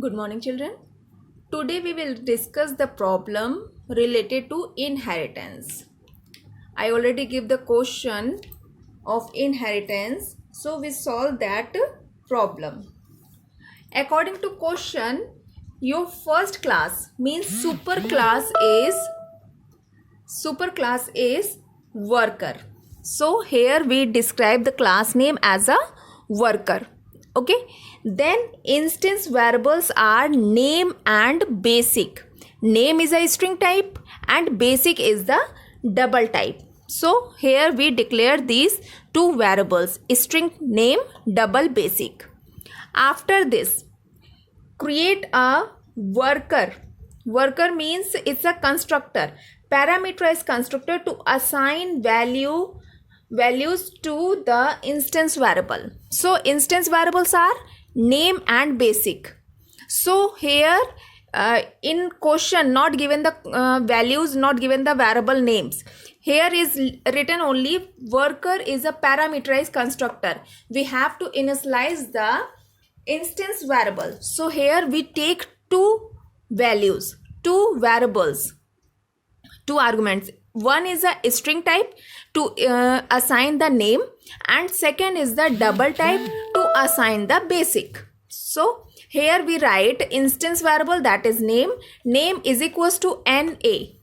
Good morning, children. Today we will discuss the problem related to inheritance. I already give the question of inheritance, so we solve that problem. According to question, your first class means superclass is worker. So here we describe the class name as a worker. Okay, then instance variables are name and basic. Name is a string type and basic is the double type. So here we declare these two variables, string name, double basic. After this, create a worker. Worker means it's a constructor, parameterized constructor to assign values to the instance variable. So instance variables are name and basic. So here in question not given the values, not given the variable names. Here is written only worker is a parameterized constructor. We have to initialize the instance variable. So here we take two values, two variables, two arguments. One is a string type to assign the name, and second is the double type to assign the basic. So here we write instance variable, that is name. Name is equals to NA,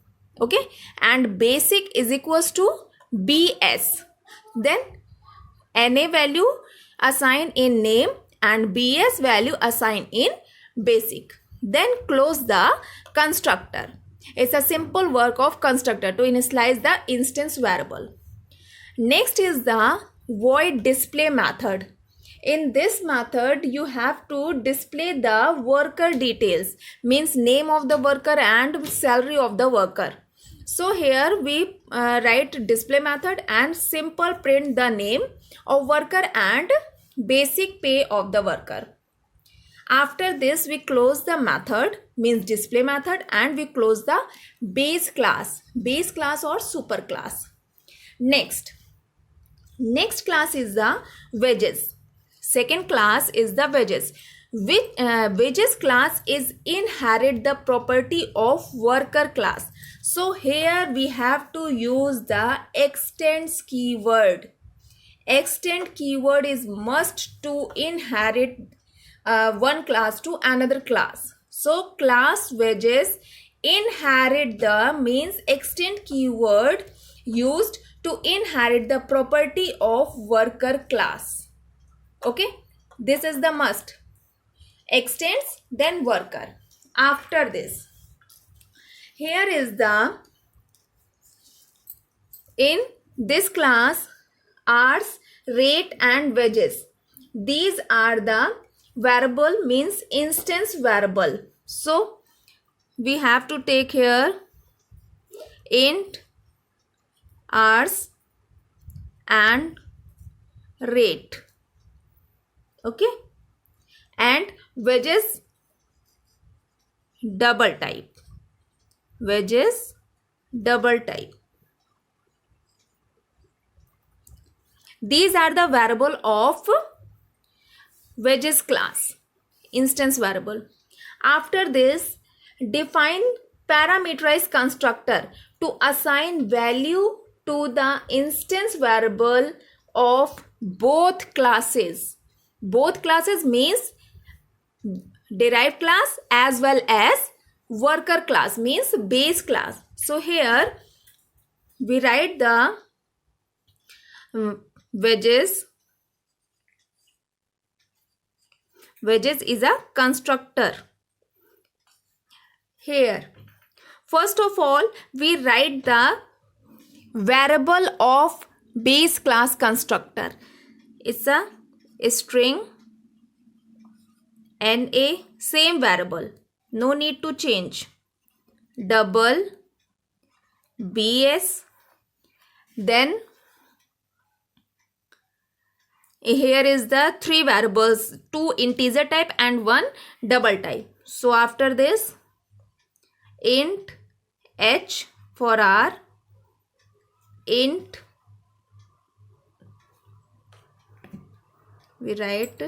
okay, and basic is equals to BS. Then NA value assign in name and BS value assign in basic. Then close the constructor. It's a simple work of constructor to initialize the instance variable. Next is the void display method. In this method, you have to display the worker details, means name of the worker and salary of the worker. So here we write display method and simple print the name of worker and basic pay of the worker. After this, we close the method, means display method, and we close the base class or super class. Next class is the wages. Second class is the wages. Wages class is inherit the property of worker class. So here we have to use the extends keyword. Extend keyword is must to inherit one class to another class. So class wages inherit the means extend keyword used to inherit the property of worker class. Okay, this is the must. Extends, then worker. After this, here is the in this class hours, rate and wages. These are the variable, means instance variable. So we have to take here int hours and rate, okay, and wages double type. Wages double type. These are the variable of wages class, instance variable. After this, define parameterized constructor to assign value to the instance variable of both classes. Both classes means derived class as well as worker class, means base class. So here we write the wages is a constructor. Here first of all we write the variable of base class constructor. It's a string NA, same variable, no need to change, double BS. Then here is the three variables, two integer type and one double type. So after this, int h for r, int, we write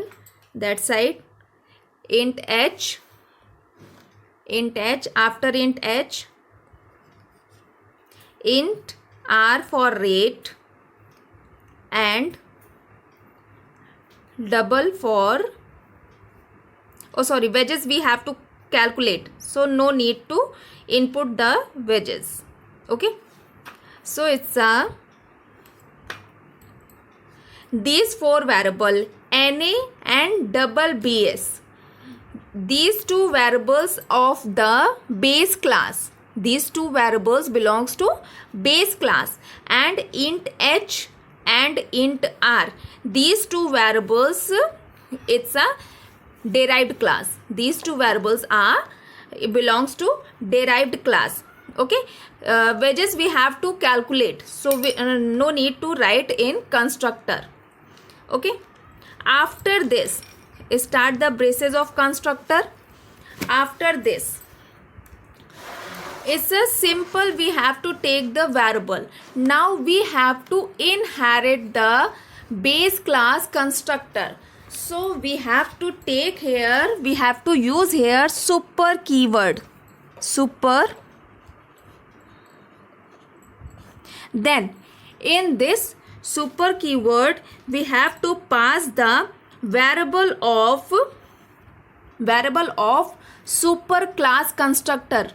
that side, int h int h. After int h, int r for rate and double for, oh sorry, wedges we have to calculate, so no need to input the wedges. Okay, so it's these four variable na and double bs, these two variables of the base class, these two variables belongs to base class, and int h and int r, these two variables, it's a derived class, these two variables are belongs to derived class. Okay, wedges we have to calculate, so we no need to write in constructor. Okay, after this start the braces of constructor. After this it's a simple, we have to take the variable. Now we have to inherit the base class constructor, so we have to take here, we have to use here super keyword, super. Then in this super keyword we have to pass the variable of super class constructor,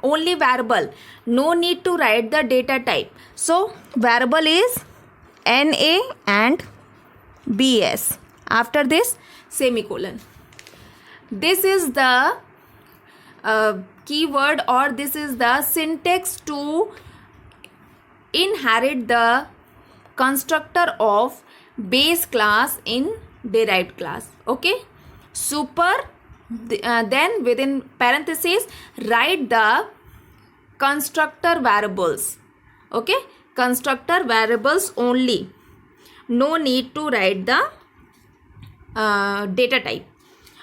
only variable, no need to write the data type. So variable is na and bs. After this semicolon. This is the keyword, or this is the syntax to inherit the constructor of base class in derived class. Okay, super, then within parentheses write the constructor variables. Okay, constructor variables only, no need to write the data type.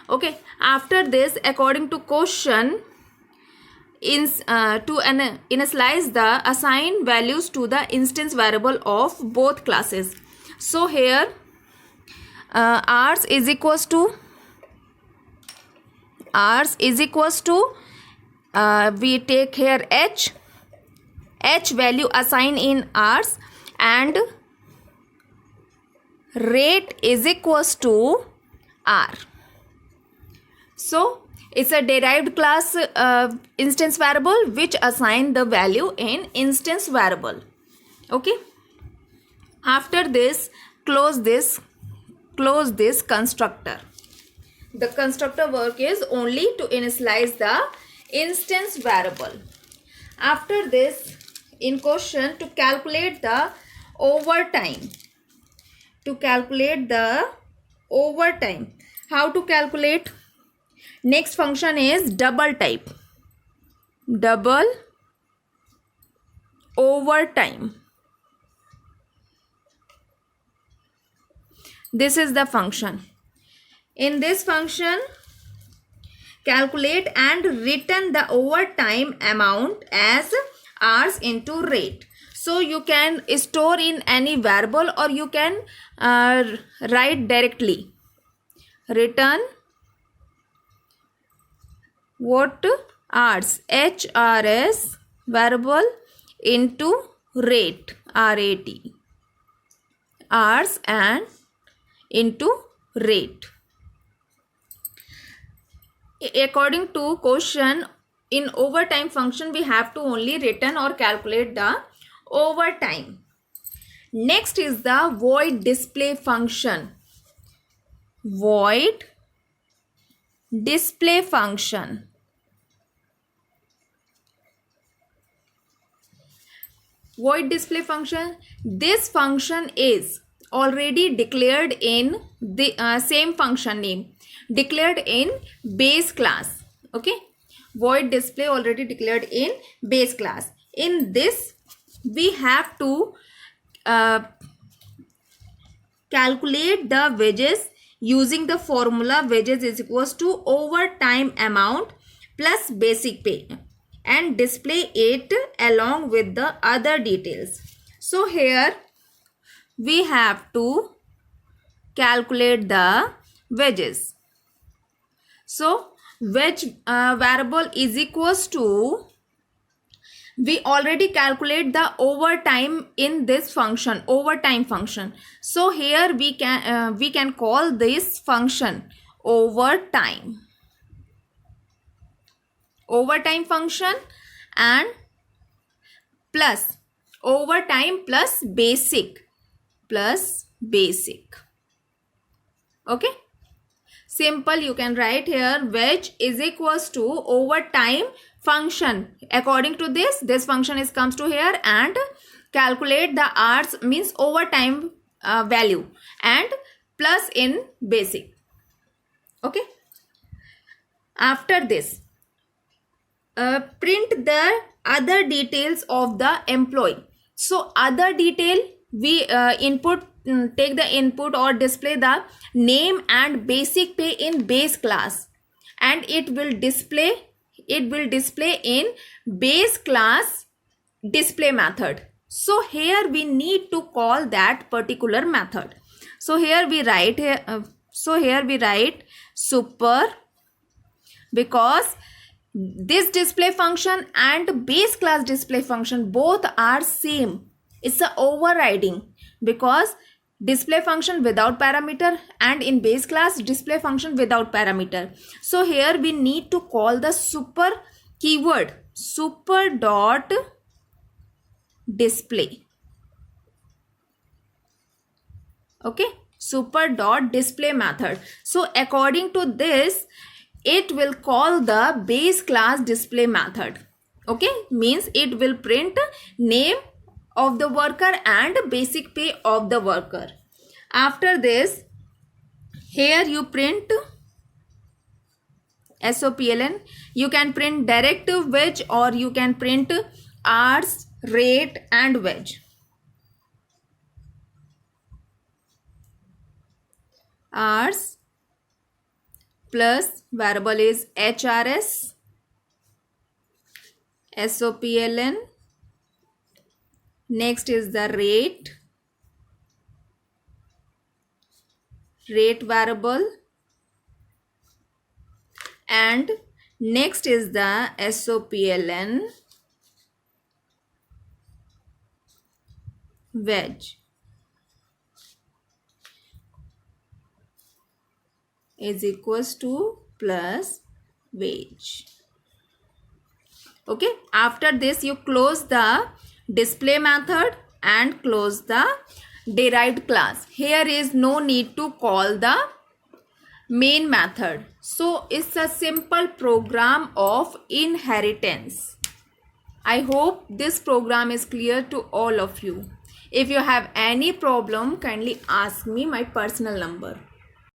Okay, after this according to question, initialize the assign values to the instance variable of both classes. So here ours is equals to we take here h value assign in ours, and rate is equals to r. So it's a derived class instance variable which assign the value in instance variable. Okay, after this close this constructor. The constructor work is only to initialize the instance variable. After this, in question, to calculate the overtime, how to calculate? Next function is double type, double overtime. This is the function. In this function, calculate and return the overtime amount as hours into rate. So you can store in any variable, or you can write directly. Return what? Hours, HRS variable into rate, RAT, hours and into rate. According to question, in overtime function we have to only return or calculate the overtime. Next is the void display function. Void display function. Void display function. This function is already declared in the same function name, declared in base class. Okay, void display already declared in base class. In this we have to calculate the wages using the formula wages is equals to overtime amount plus basic pay, and display it along with the other details. So here we have to calculate the wages. So which variable is equals to, we already calculate the overtime in this function, overtime function. So here we can call this function overtime function, and plus overtime plus basic. Okay, simple. You can write here which is equals to overtime function. According to this function is comes to here, and calculate the hours, means overtime value, and plus in basic. Okay, after this print the other details of the employee. So other detail, we take the input or display the name and basic pay in base class, and it will display in base class display method. So here we need to call that particular method. So here we write super, because this display function and base class display function both are same. It's a overriding, because display function without parameter and in base class display function without parameter. So here we need to call the super keyword, super dot display. Okay, super dot display method. So according to this, it will call the base class display method. Okay, means it will print name of the worker and basic pay of the worker. After this, here you print SOPLN. You can print direct wage, or you can print hours, rate and wage. Hours plus variable is HRS, SOPLN. Next is the rate variable, and next is the SOPLN wage is equals to plus wage. Okay, after this you close the display method and close the derived class. Here is no need to call the main method. So it's a simple program of inheritance. I hope this program is clear to all of you. If you have any problem, kindly ask me my personal number.